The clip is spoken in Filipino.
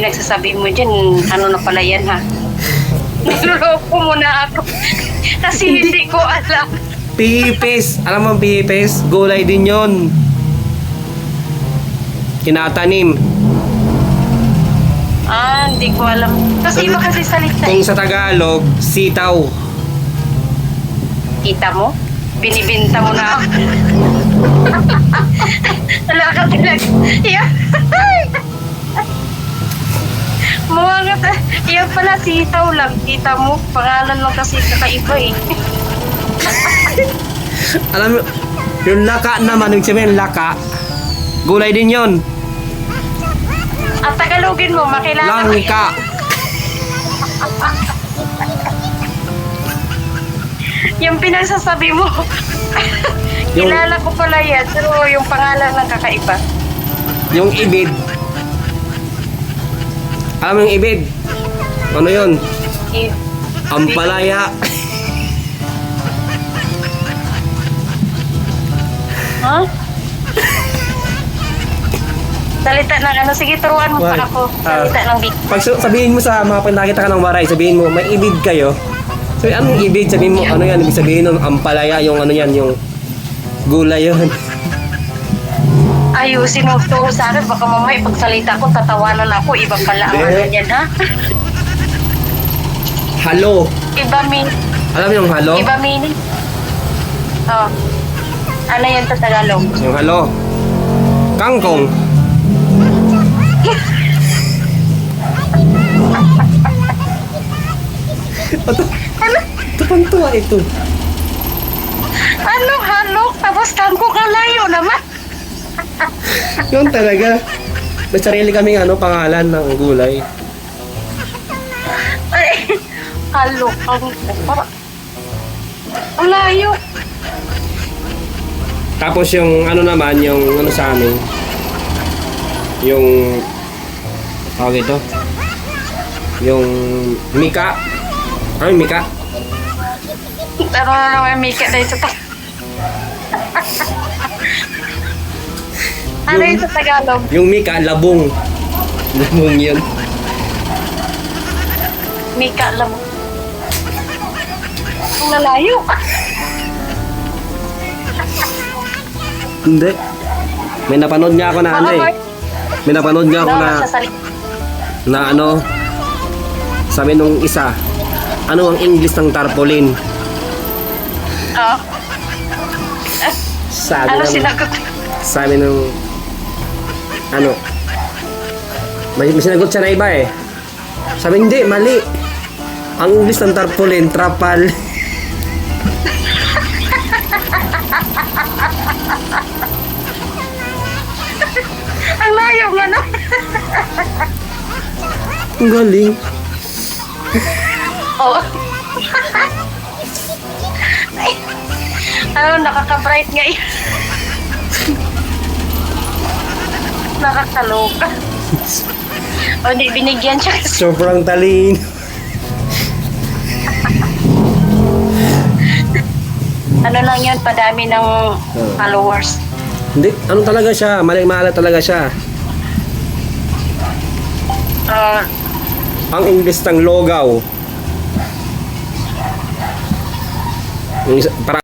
pinagsasabi mo dyan, ano na pala yan ha? Niloloko mo na ako. Kasi hindi ko alam. Pihipis. Alam mo ang pihipis? Gulay din yon. Kinatanim. Hindi ko alam. Kasi iba kasi salita. Kung sa Tagalog, sitaw. Kita mo? Binibinta mo na ako. Wala ka talaga. Yeah. Mga yan pala, sitaw lang. Kita mo, pangalan lang kasi kakaiba eh. Alam mo, yung laka naman, yung sabihin laka, gulay din yon. At Tagalogin mo, makilala ko. Langka. Yung pinagsasabi mo. Kilala ko pala yan, pero yung pangalan lang kakaiba. Yung ibid. Alam mo yung ibid? Ano yun? Eh, Ampalaya. Ha? Salita ng ano, sige turuan mo pa ako. Salita ng di. Pag sabihin mo sa mga nakita ka ng waray, sabihin mo, may ibid kayo. So, anong ibid? Sabihin mo, ano yan? Ibig sabihin ng ampalaya, yung ano yan, yung gulay yun. Ayusin mo to sa akin, baka mamaya pagsalita ko, tatawanan ako, iba pala ang Hindi. ano yan, ha? Halo. Iba meaning. Alam mo yung halo? Iba meaning. Oh. Ano yan sa Tagalog? Yung halo. Kangkong. Tupantuwa ito. Ano halok? Tapos kangko kalayo naman. Yun talaga. May sarili kaming ano, pangalan ng gulay. Ay, halok. Para. Ang layo. Tapos yung ano naman, yung ano sa amin, yung tawag ito, yung mika. Ano yung mika? Pero na naman Mika na sa Tagalog. Ano yun sa Tagalog? Yung mika, labong. Labong yun. Mika lang. Ang lalayo. Hindi. May napanood nga ako na ano eh. May napanood nga ako na ano, sabi nung isa, ano ang English ng tarpaulin? Oh. Sabi Ano naman, sinagot? sabi nung ano, may sinagot siya na iba eh. Sabi hindi, mali. Ang English ng tarpaulin, trapal. Ang layo nga no? Ang galing. Oo. Ay, ano, nakaka-bright nga yun. Nakakaloka. O, di, binigyan siya. Sobrang talin. Ano lang yun, padami ng followers. Hindi, ano talaga siya, mali-mala talaga siya. Ang English ng logaw. Yung para